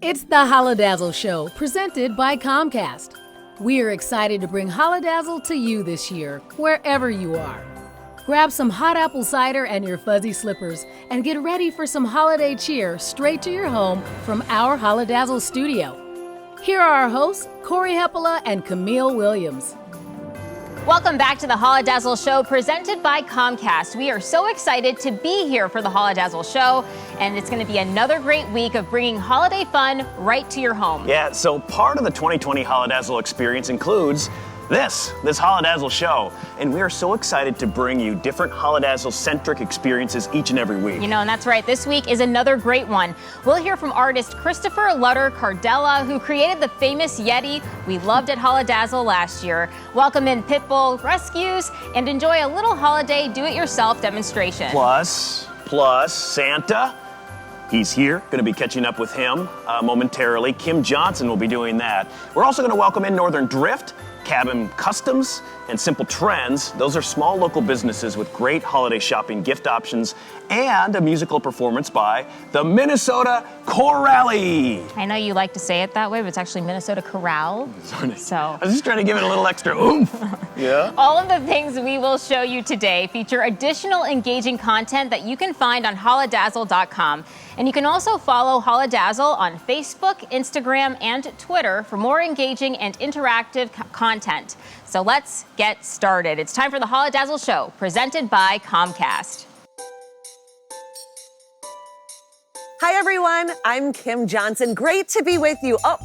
It's the Holidazzle Show, presented by Comcast. We are excited to bring Holidazzle to you this year, wherever you are. Grab some hot apple cider and your fuzzy slippers, and get ready for some holiday cheer straight to your home from our Holidazzle studio. Here are our hosts, Corey Heppola and Camille Williams. Welcome back to the Holidazzle Show, presented by Comcast. We are so excited to be here for the Holidazzle Show, and it's going to be another great week of bringing holiday fun right to your home. Yeah, so part of the 2020 Holidazzle experience includes this Holidazzle Show. And we are so excited to bring you different Holidazzle-centric experiences each and every week. You know, and that's right. This week is another great one. We'll hear from artist Christopher Cardella, who created the famous Yeti we loved at Holidazzle last year. Welcome in Pitbull Rescues and enjoy a little holiday do-it-yourself demonstration. Plus Santa. He's here, going to be catching up with him momentarily. Kim Johnson will be doing that. We're also going to welcome in Northern Drift, Cabin Customs, and Simple Trends. Those are small local businesses with great holiday shopping gift options and a musical performance by the Minnesota Chorale. I know you like to say it that way, but it's actually Minnesota Chorale. So I was just trying to give it a little extra oomph. Yeah. All of the things we will show you today feature additional engaging content that you can find on holidazzle.com. And you can also follow Holidazzle on Facebook, Instagram, and Twitter for more engaging and interactive content. So let's get started. It's time for the Holidazzle Show, presented by Comcast. Hi, everyone. I'm Kim Johnson. Great to be with you. Oh,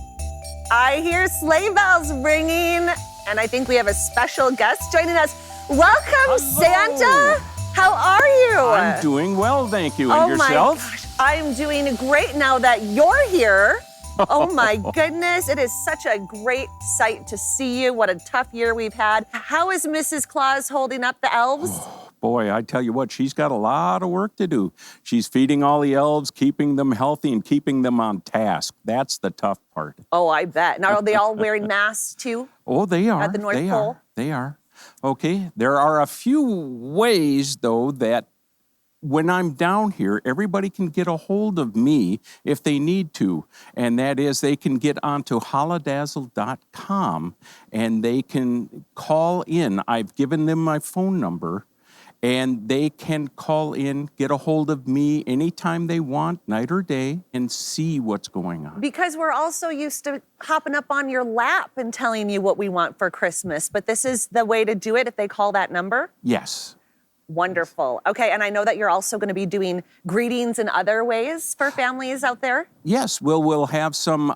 I hear sleigh bells ringing, and I think we have a special guest joining us. Welcome, Hello. Santa. How are you? I'm doing well, thank you. And yourself? My gosh, I'm doing great now that you're here. Oh my goodness, it is such a great sight to see you. What a tough year we've had. How is Mrs. Claus holding up the elves? Oh, boy, I tell you what, she's got a lot of work to do. She's feeding all the elves, keeping them healthy, and keeping them on task. That's the tough part. Oh, I bet. Now, are they all wearing masks too? Oh, they are. At the North Pole? They are. Okay, there are a few ways, though, that when I'm down here, everybody can get a hold of me if they need to. And that is, they can get onto holidazzle.com and they can call in. I've given them my phone number, and they can call in, get a hold of me anytime they want, night or day, and see what's going on. Because we're also used to hopping up on your lap and telling you what we want for Christmas. But this is the way to do it if they call that number? Yes. Wonderful. Okay, and I know that you're also going to be doing greetings in other ways for families out there? Yes, we'll have some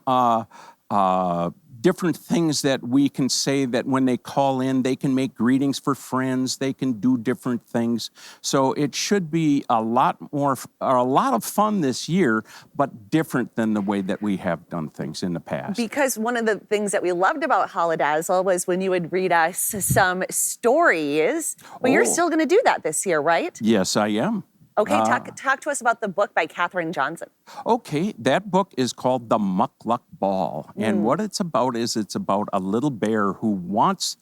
different things that we can say that when they call in, they can make greetings for friends, they can do different things. So it should be a lot of fun this year, but different than the way that we have done things in the past. Because one of the things that we loved about Holidazzle was when you would read us some stories. But you're still going to do that this year, right? Yes, I am. Okay, talk to us about the book by Katherine Johnson. Okay, that book is called The Muck-Luck Ball. And what it's about is it's about a little bear who wants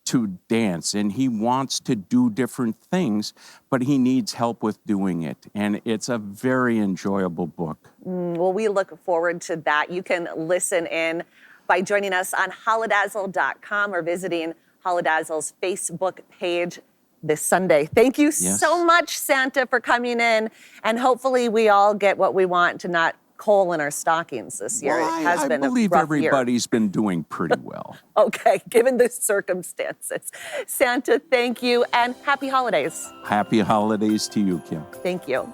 to dance and he wants to do different things, but he needs help with doing it. And it's a very enjoyable book. Well, we look forward to that. You can listen in by joining us on holidazzle.com or visiting Holidazzle's Facebook page this Sunday. Thank you so much, Santa, for coming in. And hopefully we all get what we want to not coal in our stockings this year. Well, it has been a rough year. I believe everybody's been doing pretty well. Okay, given the circumstances. Santa, thank you, and happy holidays. Happy holidays to you, Kim. Thank you.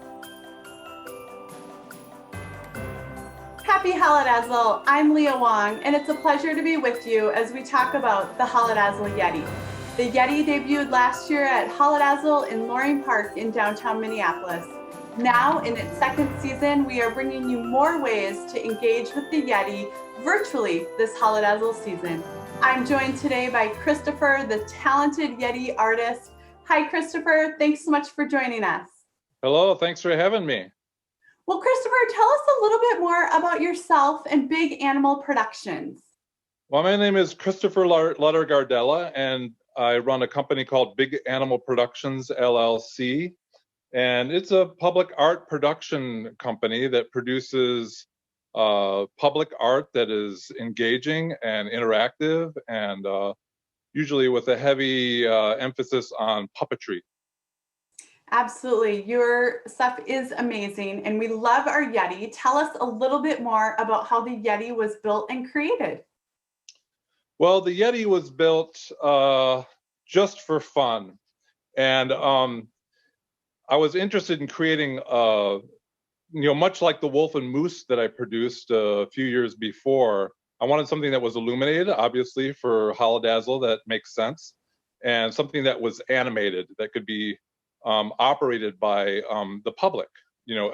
Happy Holidazzle, I'm Leah Wong, and it's a pleasure to be with you as we talk about the Holidazzle Yeti. The Yeti debuted last year at Holidazzle in Loring Park in downtown Minneapolis. Now, in its second season, we are bringing you more ways to engage with the Yeti virtually this Holidazzle season. I'm joined today by Christopher, the talented Yeti artist. Hi, Christopher. Thanks so much for joining us. Hello, thanks for having me. Well, Christopher, tell us a little bit more about yourself and Big Animal Productions. Well, my name is Christopher Gardella, and I run a company called Big Animal Productions, LLC. And it's a public art production company that produces public art that is engaging and interactive, and usually with a heavy emphasis on puppetry. Absolutely. Your stuff is amazing, and we love our Yeti. Tell us a little bit more about how the Yeti was built and created. Well, the Yeti was built just for fun. And I was interested in creating, much like the wolf and moose that I produced a few years before, I wanted something that was illuminated, obviously for Holidazzle, that makes sense, and something that was animated, that could be operated by the public,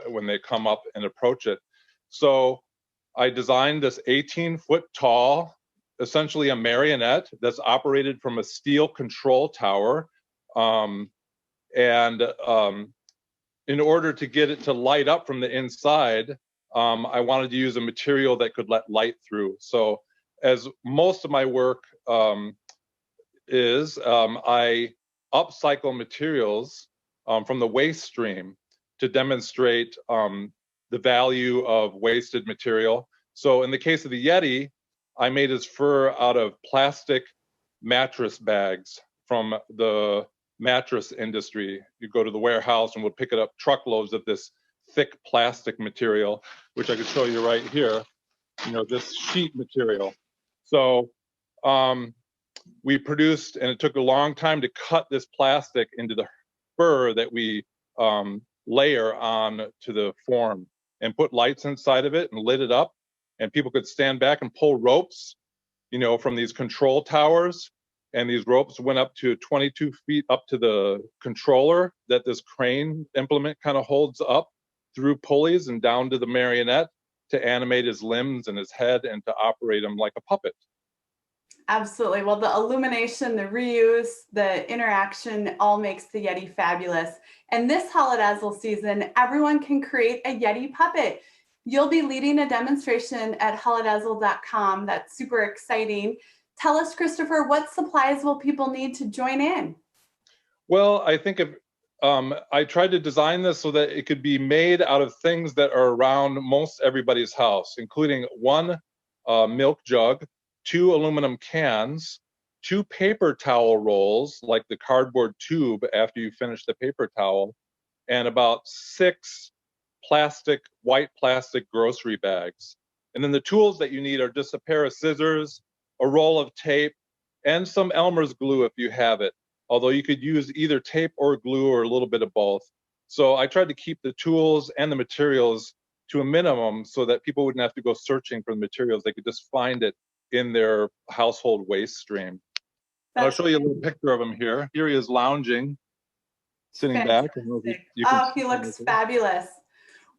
when they come up and approach it. So I designed this 18-foot tall, essentially a marionette that's operated from a steel control tower. In order to get it to light up from the inside, I wanted to use a material that could let light through. So as most of my work I upcycle materials from the waste stream to demonstrate the value of wasted material. So in the case of the Yeti, I made his fur out of plastic mattress bags from the mattress industry. You go to the warehouse and we'll pick it up truckloads of this thick plastic material, which I could show you right here, this sheet material. So we produced, and it took a long time to cut this plastic into the fur that we layer on to the form, and put lights inside of it and lit it up. And people could stand back and pull ropes, from these control towers. And these ropes went up to 22 feet up to the controller that this crane implement kind of holds up through pulleys and down to the marionette to animate his limbs and his head and to operate him like a puppet. Absolutely. Well, the illumination, the reuse, the interaction all makes the Yeti fabulous. And this Holidazzle season, everyone can create a Yeti puppet. You'll be leading a demonstration at holidazzle.com. That's super exciting. Tell us, Christopher, what supplies will people need to join in? Well, I think I tried to design this so that it could be made out of things that are around most everybody's house, including one milk jug, 2 aluminum cans, 2 paper towel rolls, like the cardboard tube after you finish the paper towel, and about 6 white plastic grocery bags. And then the tools that you need are just a pair of scissors, a roll of tape, and some Elmer's glue if you have it, although you could use either tape or glue or a little bit of both. So I tried to keep the tools and the materials to a minimum so that people wouldn't have to go searching for the materials. They could just find it in their household waste stream. And I'll show you a little picture of him here. Here he is lounging, sitting back. He looks fabulous.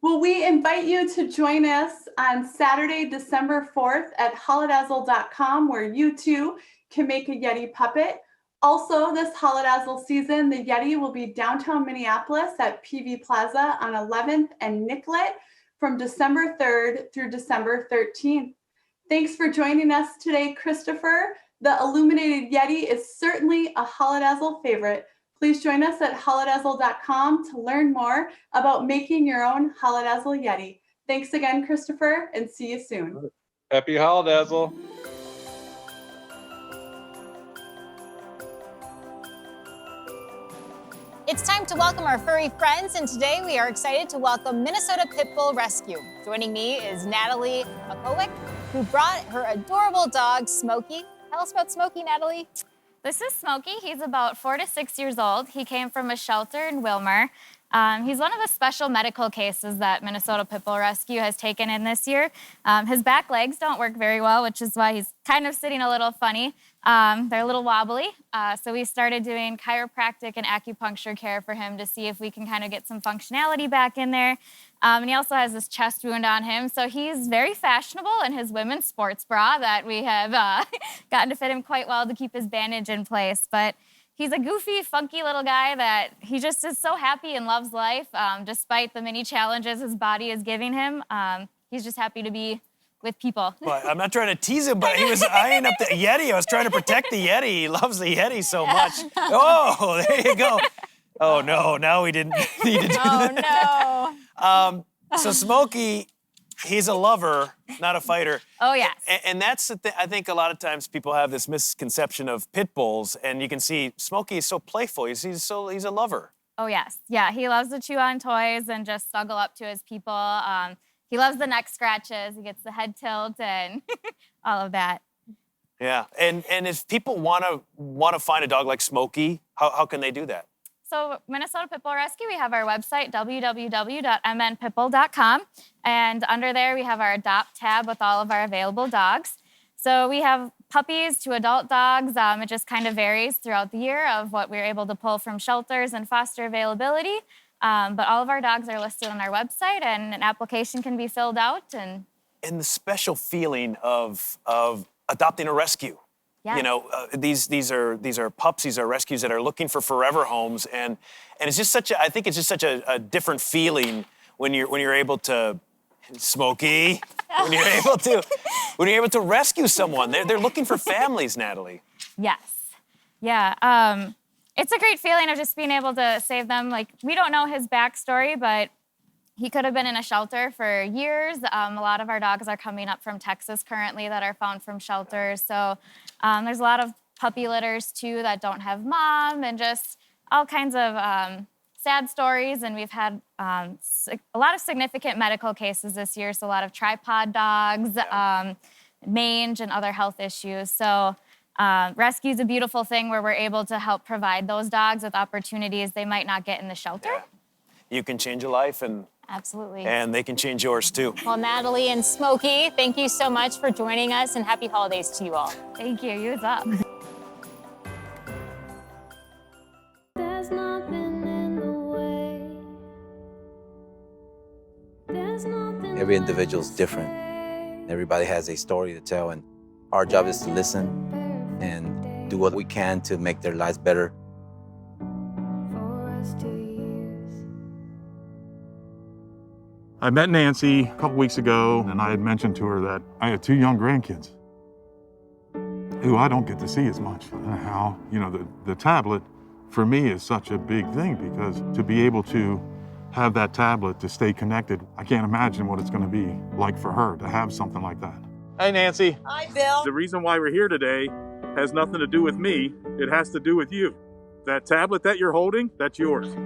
Well, we invite you to join us on Saturday, December 4th at holidazzle.com, where you too can make a Yeti puppet. Also, this Holidazzle season, the Yeti will be downtown Minneapolis at PV Plaza on 11th and Nicollet from December 3rd through December 13th. Thanks for joining us today, Christopher. The illuminated Yeti is certainly a Holidazzle favorite. Please join us at holidazzle.com to learn more about making your own Holidazzle Yeti. Thanks again, Christopher, and see you soon. Happy Holidazzle. It's time to welcome our furry friends, and today we are excited to welcome Minnesota Pitbull Rescue. Joining me is Natalie Akowick, who brought her adorable dog, Smokey. Tell us about Smokey, Natalie. This is Smokey. He's about 4 to 6 years old. He came from a shelter in Wilmer. He's one of the special medical cases that Minnesota Pitbull Rescue has taken in this year. His back legs don't work very well, which is why he's kind of sitting a little funny. They're a little wobbly. So we started doing chiropractic and acupuncture care for him to see if we can kind of get some functionality back in there. And he also has this chest wound on him. So he's very fashionable in his women's sports bra that we have gotten to fit him quite well to keep his bandage in place. But he's a goofy, funky little guy that he just is so happy and loves life, despite the many challenges his body is giving him. He's just happy to be with people. Well, I'm not trying to tease him, but he was eyeing up the Yeti. I was trying to protect the Yeti. He loves the Yeti so much. Oh, there you go. Oh, no, now we didn't need to do that. Oh, no. So, Smokey, He's a lover, not a fighter. Oh, yes. And that's the thing. I think a lot of times people have this misconception of pit bulls, and you can see Smokey is so playful. He's a lover. Oh, yes. Yeah, he loves to chew on toys and just snuggle up to his people. He loves the neck scratches. He gets the head tilt and all of that. Yeah, and if people want to find a dog like Smokey, how can they do that? So Minnesota Pitbull Rescue, we have our website, www.mnpitbull.com. And under there, we have our Adopt tab with all of our available dogs. So we have puppies to adult dogs. It just kind of varies throughout the year of what we're able to pull from shelters and foster availability. But all of our dogs are listed on our website, and an application can be filled out. And the special feeling of adopting a rescue. Yes. You know, these are pups, these are rescues that are looking for forever homes, and it's just such a different feeling when you're able to, Smokey, when you're able to rescue someone. They're looking for families, Natalie. Yes. Yeah. It's a great feeling of just being able to save them. Like, we don't know his backstory, but he could have been in a shelter for years. A lot of our dogs are coming up from Texas currently that are found from shelters. So there's a lot of puppy litters, too, that don't have mom, and just all kinds of sad stories. And we've had a lot of significant medical cases this year, so a lot of tripod dogs, mange, and other health issues. So rescue is a beautiful thing where we're able to help provide those dogs with opportunities they might not get in the shelter. Yeah. You can change a life, Absolutely. And they can change yours, too. Well, Natalie and Smokey, thank you so much for joining us, and happy holidays to you all. Thank you. You as well. There's nothing in the way. There's nothing. Every individual's different. Everybody has a story to tell, and our job is to listen and do what we can to make their lives better. For us to use. I met Nancy a couple weeks ago, and I had mentioned to her that I had 2 young grandkids who I don't get to see as much. And how, the tablet for me is such a big thing, because to be able to have that tablet to stay connected, I can't imagine what it's going to be like for her to have something like that. Hey, Nancy. Hi, Bill. The reason why we're here today has nothing to do with me. It has to do with you. That tablet that you're holding, that's yours.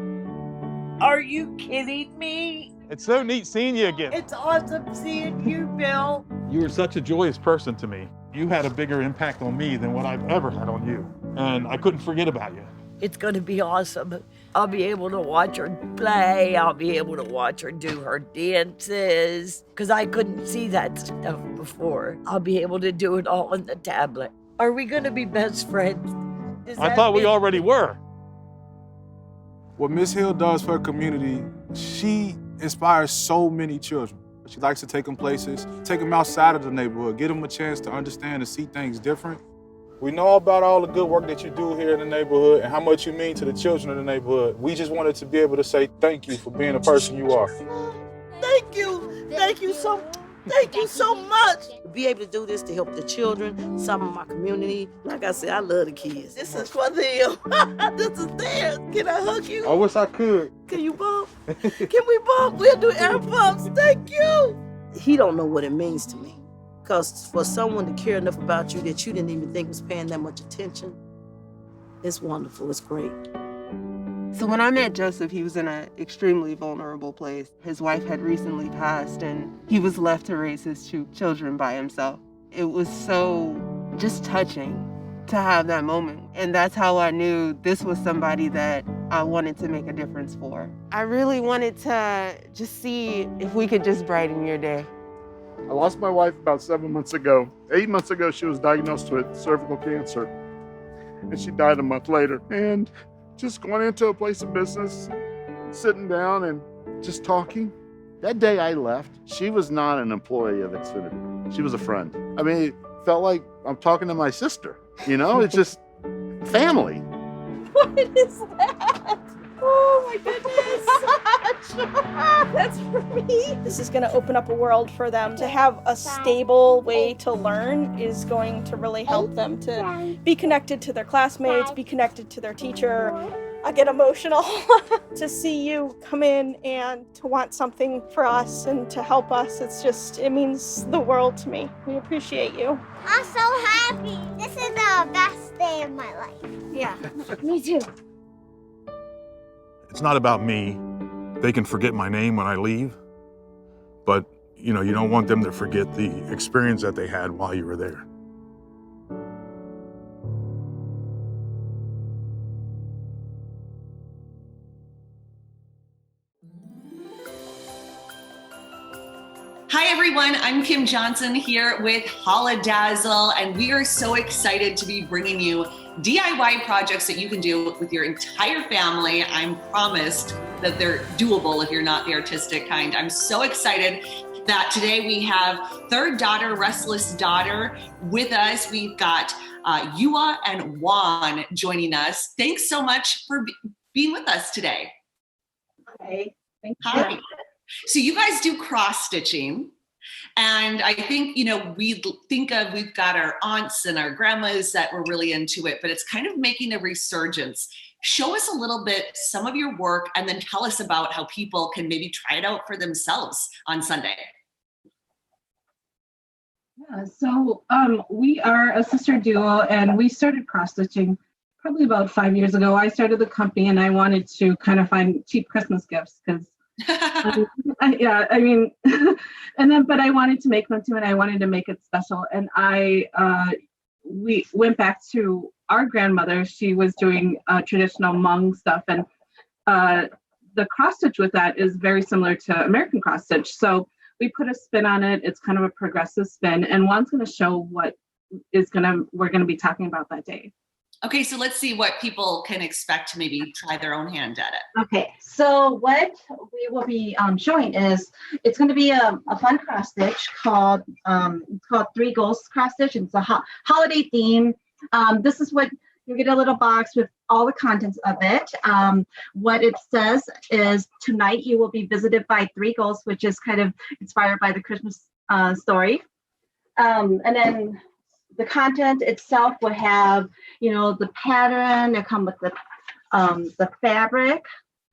Are you kidding me? It's so neat seeing you again. It's awesome seeing you, Bill. You were such a joyous person to me. You had a bigger impact on me than what I've ever had on you. And I couldn't forget about you. It's going to be awesome. I'll be able to watch her play. I'll be able to watch her do her dances, because I couldn't see that stuff before. I'll be able to do it all on the tablet. Are we going to be best friends? I thought we already were. What Miss Hill does for her community, she inspires so many children. She likes to take them places, take them outside of the neighborhood, give them a chance to understand and see things different. We know about all the good work that you do here in the neighborhood and how much you mean to the children in the neighborhood. We just wanted to be able to say thank you for being the person you are. Thank you. Thank you so much. To be able to do this to help the children, some of my community. Like I said, I love the kids. This is for them. This is theirs. Can I hug you? I wish I could. Can you bump? Can we bump? We'll do air bumps. Thank you. He don't know what it means to me. Because for someone to care enough about you that you didn't even think was paying that much attention, it's wonderful. It's great. So when I met Joseph, he was in an extremely vulnerable place. His wife had recently passed, and he was left to raise his 2 children by himself. It was so just touching to have that moment. And that's how I knew this was somebody that I wanted to make a difference for. I really wanted to just see if we could just brighten your day. I lost my wife about 7 months ago. 8 months ago, she was diagnosed with cervical cancer, and she died a month later. And just going into a place of business, sitting down and just talking. That day I left, she was not an employee of Xfinity. She was a friend. I mean, it felt like I'm talking to my sister, It's just family. What is that? Oh my goodness. That's for me. This is going to open up a world for them. To have a stable way to learn is going to really help them to be connected to their classmates, be connected to their teacher, I get emotional to see you come in and to want something for us and to help us. It means the world to me. We appreciate you. I'm so happy. This is the best day of my life. Yeah. Me too. It's not about me. They can forget my name when I leave, but you don't want them to forget the experience that they had while you were there. Hi everyone, I'm Kim Johnson here with Holidazzle, and we are so excited to be bringing you DIY projects that you can do with your entire family. I'm promised that they're doable if you're not the artistic kind. I'm so excited that today we have third daughter, restless daughter, with us. We've got Yua and Juan joining us. Thanks so much for being with us today. Hi. Thank you. Hi. So you guys do cross stitching, and I think, we've got our aunts and our grandmas that were really into it, but it's kind of making a resurgence. Show us a little bit, some of your work, and then tell us about how people can maybe try it out for themselves on Sunday. Yeah, so we are a sister duo, and we started cross stitching probably about 5 years ago. I started the company, and I wanted to kind of find cheap Christmas gifts because but I wanted to make them too, and I wanted to make it special. And we went back to our grandmother. She was doing traditional Hmong stuff, and the cross stitch with that is very similar to American cross stitch. So we put a spin on it. It's kind of a progressive spin, and Juan's going to show what we're going to be talking about that day. Okay, so let's see what people can expect to maybe try their own hand at it. Okay, so what we will be showing is it's going to be a fun cross stitch called Three Ghosts cross stitch. It's a holiday theme. This is what you get, a little box with all the contents of it. What it says is, tonight you will be visited by three ghosts, which is kind of inspired by the Christmas story. And then the content itself will have, the pattern. It come with the fabric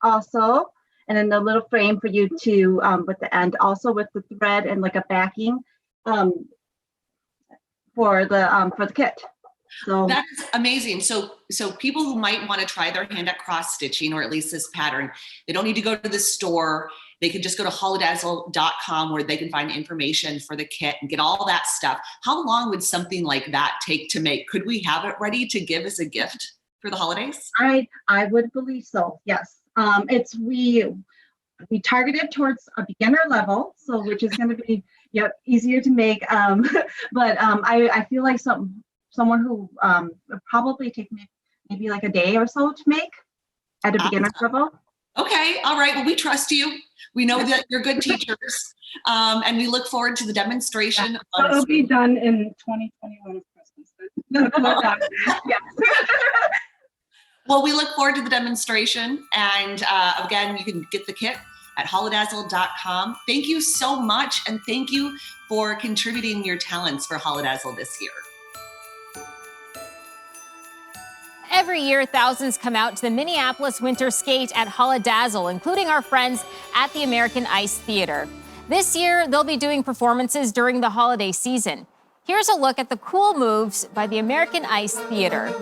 also, and then the little frame for you to with the end, also with the thread and like a backing for the kit. So that's amazing. So people who might want to try their hand at cross stitching, or at least this pattern, they don't need to go to the store. They can just go to holidazzle.com where they can find information for the kit and get all that stuff. How long would something like that take to make? Could we have it ready to give as a gift for the holidays? I would believe so. Yes. We targeted towards a beginner level, so which is going to be easier to make. But I feel like someone who would probably take maybe like a day or so to make at a beginner level. Okay. All right. Well, we trust you. We know that you're good teachers. And we look forward to the demonstration. Yeah. So it'll be done in 2021 Christmas. Yeah. Well, we look forward to the demonstration. And again, you can get the kit at holidazzle.com. Thank you so much. And thank you for contributing your talents for Holidazzle this year. Every year, thousands come out to the Minneapolis Winter Skate at Holidazzle, including our friends at the American Ice Theater. This year, they'll be doing performances during the holiday season. Here's a look at the cool moves by the American Ice Theater.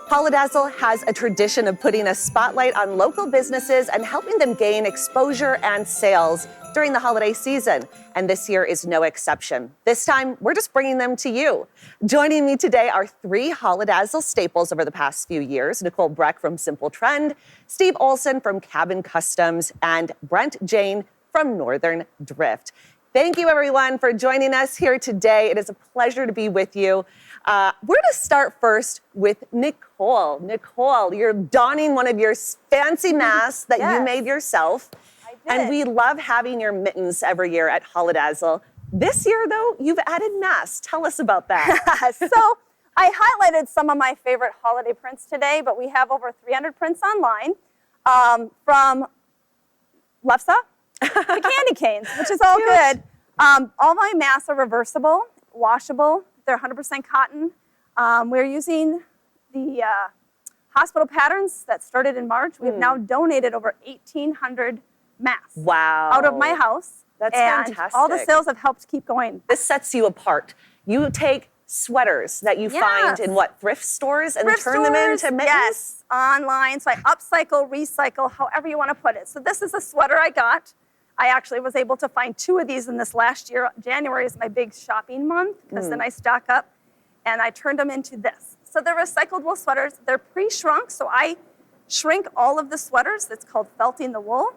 Holidazzle has a tradition of putting a spotlight on local businesses and helping them gain exposure and sales during the holiday season. And this year is no exception. This time, we're just bringing them to you. Joining me today are 3 Holidazzle staples over the past few years: Nicole Breck from Simple Trend, Steve Olson from Cabin Customs, and Brent Jane from Northern Drift. Thank you, everyone, for joining us here today. It is a pleasure to be with you. We're going to start first with Nicole. Nicole, you're donning one of your fancy masks that you made yourself. I did. And we love having your mittens every year at Holidazzle. This year, though, you've added masks. Tell us about that. So I highlighted some of my favorite holiday prints today, but we have over 300 prints online from Lefsa to candy canes, which is all good. All my masks are reversible, washable. They're 100% cotton. We're using the hospital patterns that started in March. We've now donated over 1,800 masks out of my house. That's fantastic. All the sales have helped keep going. This sets you apart. You take sweaters that you find in what, thrift stores, and turn them into mittens? Yes, online. So I upcycle, recycle, however you want to put it. So this is a sweater I got. I actually was able to find 2 of these in this last year. January is my big shopping month because then I stock up, and I turned them into this. So they're recyclable sweaters. They're pre-shrunk, so I shrink all of the sweaters. It's called felting the wool.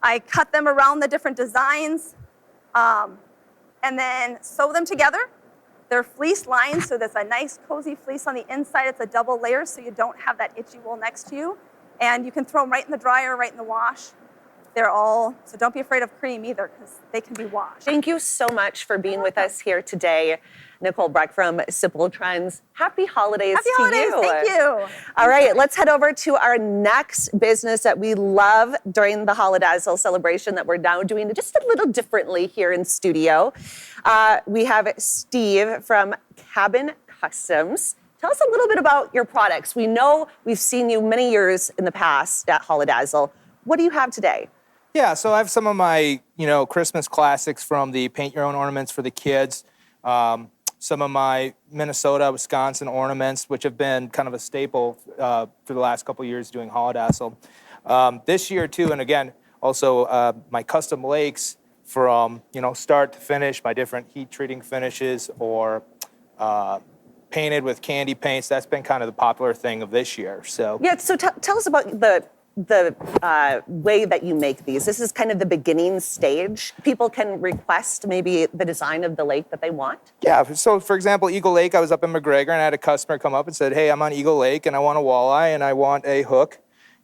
I cut them around the different designs and then sew them together. They're fleece lined, so there's a nice cozy fleece on the inside. It's a double layer, so you don't have that itchy wool next to you. And you can throw them right in the dryer, right in the wash. So don't be afraid of cream either, because they can be washed. Thank you so much for being with us here today, Nicole Breck from Simple Trends. Happy holidays to you. Happy holidays, thank you. All right, let's head over to our next business that we love during the Holidazzle celebration that we're now doing just a little differently here in studio. We have Steve from Cabin Customs. Tell us a little bit about your products. We know we've seen you many years in the past at Holidazzle. What do you have today? Yeah, so I have some of my, Christmas classics from the paint your own ornaments for the kids. Some of my Minnesota, Wisconsin ornaments, which have been kind of a staple for the last couple of years doing Holidazzle. This year too, and again, also my custom lakes from, start to finish, my different heat treating finishes or painted with candy paints. That's been kind of the popular thing of this year. So yeah, so tell us about the way that you make these. This is kind of the beginning stage. People can request maybe the design of the lake that they want. Yeah, so for example, Eagle Lake, I was up in McGregor and I had a customer come up and said, hey, I'm on Eagle Lake and I want a walleye and I want a hook.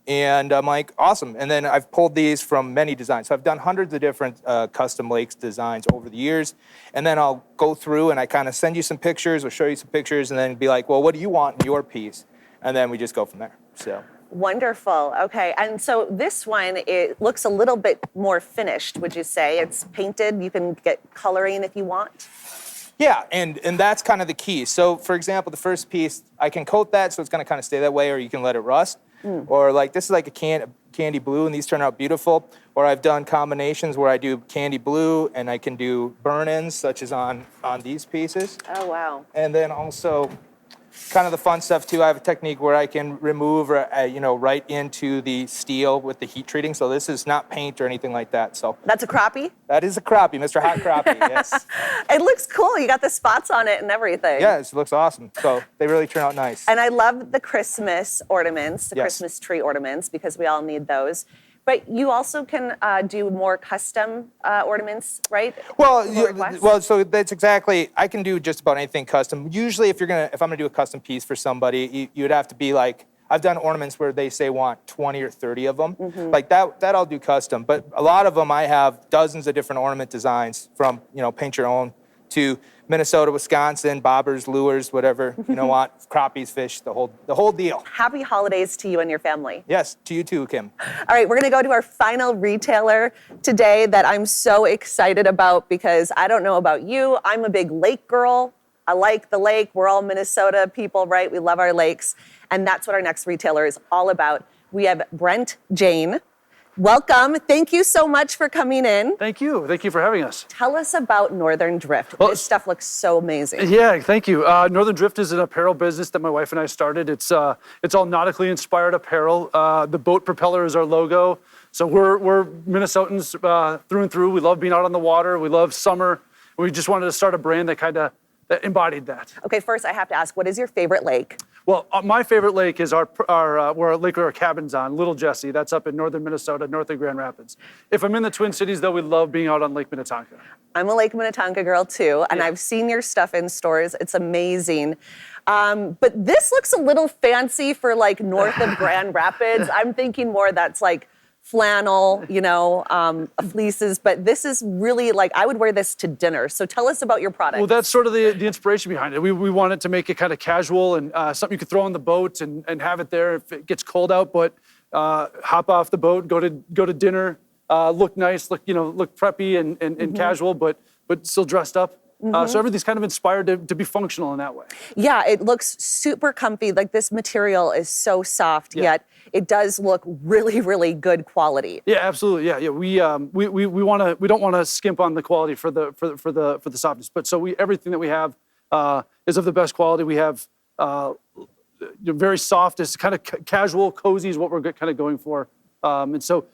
And I'm like, awesome. And then I've pulled these from many designs. So I've done hundreds of different custom lakes designs over the years. And then I'll go through and I kind of send you some pictures or show you some pictures and then be like, well, what do you want in your piece? And then we just go from there, so. Wonderful. Okay. And so this one, it looks a little bit more finished, would you say? It's painted. You can get coloring if you want. Yeah, and that's kind of the key. So, for example, the first piece, I can coat that so it's going to kind of stay that way, or you can let it rust. Or like this is like a candy blue, and these turn out beautiful. Or I've done combinations where I do candy blue, and I can do burn-ins, such as on these pieces. Oh, wow. And then also kind of the fun stuff too, I have a technique where I can remove, right into the steel with the heat treating. So this is not paint or anything like that. So that's a crappie? That is a crappie, Mr. Hot Crappie, yes. It looks cool. You got the spots on it and everything. Yes, it looks awesome. So they really turn out nice. And I love the Christmas ornaments, the Christmas tree ornaments, because we all need those. But you also can do more custom ornaments, right? Well, so that's exactly. I can do just about anything custom. Usually, if I'm gonna do a custom piece for somebody, you'd have to be like. I've done ornaments where they say want 20 or 30 of them, like that. That I'll do custom. But a lot of them, I have dozens of different ornament designs from paint your own to Minnesota, Wisconsin, bobbers, lures, whatever want, crappies, fish, the whole deal. Happy holidays to you and your family. Yes, to you too, Kim. All right, we're gonna go to our final retailer today that I'm so excited about because I don't know about you, I'm a big lake girl. I like the lake. We're all Minnesota people, right? We love our lakes. And that's what our next retailer is all about. We have Brent Jane. Welcome. Thank you so much for coming in. Thank you. Thank you for having us. Tell us about Northern Drift. This stuff looks so amazing. Yeah, thank you. Northern Drift is an apparel business that my wife and I started. It's all nautically inspired apparel. The boat propeller is our logo. So we're Minnesotans through and through. We love being out on the water. We love summer. We just wanted to start a brand that embodied that. Okay, first I have to ask, what is your favorite lake? Well, my favorite lake is where our lake where our cabin's on, Little Jessie. That's up in northern Minnesota, north of Grand Rapids. If I'm in the Twin Cities, though, we love being out on Lake Minnetonka. I'm a Lake Minnetonka girl too, and I've seen your stuff in stores. It's amazing. But this looks a little fancy for like north of Grand Rapids. I'm thinking more that's like flannel, fleeces, but this is really like, I would wear this to dinner. So tell us about your product. Well, that's sort of the inspiration behind it. We wanted to make it kind of casual and something you could throw on the boat and have it there if it gets cold out, but hop off the boat, go to dinner, look nice, look preppy and casual, but still dressed up. So everything's kind of inspired to be functional in that way. Yeah, it looks super comfy. Like this material is so soft, yet it does look really, really good quality. Yeah, absolutely. Yeah. We don't want to skimp on the quality for the softness. But so everything that we have is of the best quality. We have very soft, it's kind of casual, cozy is what we're kind of going for. And so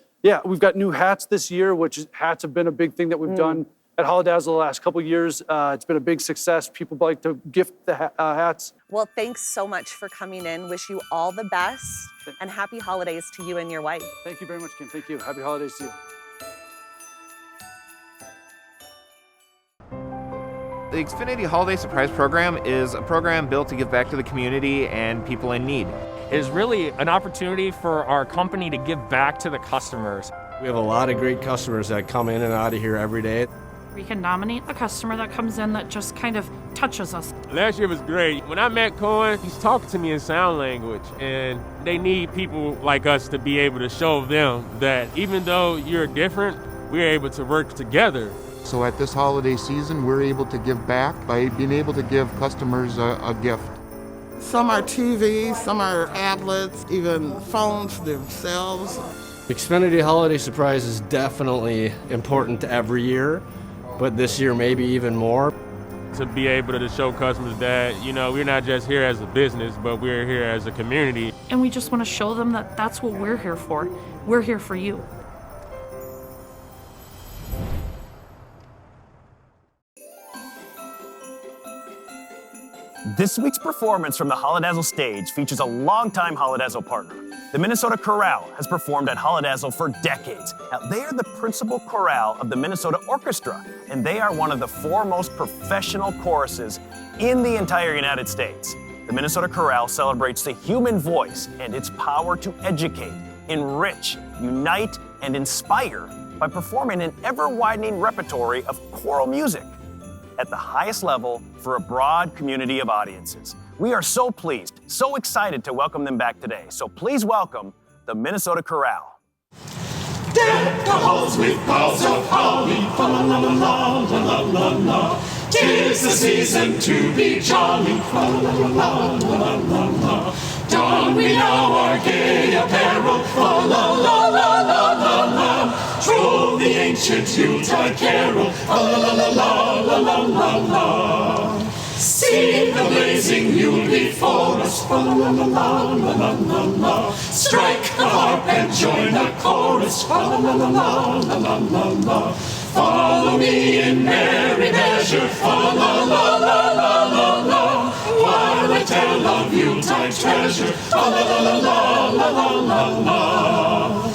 we've got new hats this year, which hats have been a big thing that we've done at Holidazzle the last couple of years. It's been a big success. People like to gift the hats. Well, thanks so much for coming in. Wish you all the best and happy holidays to you and your wife. Thank you very much, Kim. Thank you. Happy holidays to you. The Xfinity Holiday Surprise Program is a program built to give back to the community and people in need. It is really an opportunity for our company to give back to the customers. We have a lot of great customers that come in and out of here every day. We can nominate a customer that comes in that just kind of touches us. Last year was great. When I met Cohen, he's talking to me in sign language, and they need people like us to be able to show them that even though you're different, we're able to work together. So at this holiday season, we're able to give back by being able to give customers a gift. Some are TVs, some are tablets, even phones themselves. Xfinity Holiday Surprise is definitely important every year, but this year maybe even more. To be able to show customers that, we're not just here as a business, but we're here as a community. And we just want to show them that that's what we're here for. We're here for you. This week's performance from the Holidazzle stage features a longtime Holidazzle partner. The Minnesota Chorale has performed at Holidazzle for decades. Now, they are the principal chorale of the Minnesota Orchestra, and they are one of the foremost professional choruses in the entire United States. The Minnesota Chorale celebrates the human voice and its power to educate, enrich, unite, and inspire by performing an ever-widening repertory of choral music at the highest level for a broad community of audiences. We are so pleased, so excited to welcome them back today. So please welcome the Minnesota Chorale. Deck the halls with boughs of holly, fa la la la la la la la. 'Tis the season to be jolly, fa la la la la la la. Don we now our gay apparel, fa la la la la la la. Troll the ancient Yuletide carol, fa la la la la la la la. See the blazing Yule before us, fa la la la la la la la. Strike the harp and join the chorus, fa la la la la la la la. Follow me in merry measure, fa la la la la la la. While I tell of Yuletide treasure, fa la la la la la la la.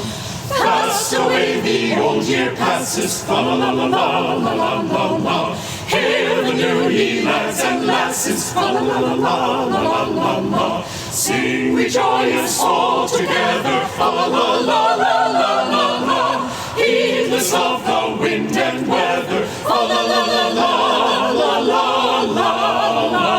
Fast away the old year passes, fa la la la la la la la. Hail the new ye lads and lasses, fa la la la la la la la. Sing we joyous all together, fa la la la la la la. Heedless of the wind and weather, fa la la la la la la la la.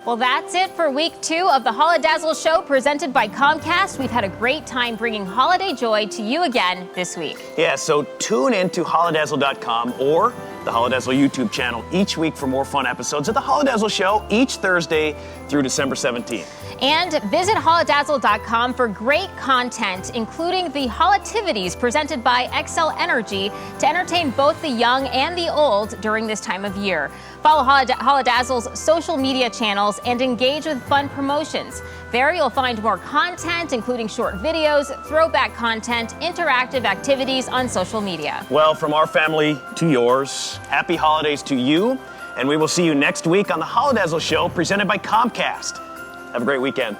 Well, that's it for week 2 of the Holidazzle Show presented by Comcast. We've had a great time bringing holiday joy to you again this week. Yeah, so tune in to Holidazzle.com or the Holidazzle YouTube channel each week for more fun episodes of the Holidazzle Show each Thursday through December 17th. And visit Holidazzle.com for great content, including the Holitivities presented by Xcel Energy to entertain both the young and the old during this time of year. Follow Holidazzle's social media channels and engage with fun promotions. There you'll find more content, including short videos, throwback content, interactive activities on social media. Well, from our family to yours, happy holidays to you, and we will see you next week on the Holidazzle Show presented by Comcast. Have a great weekend.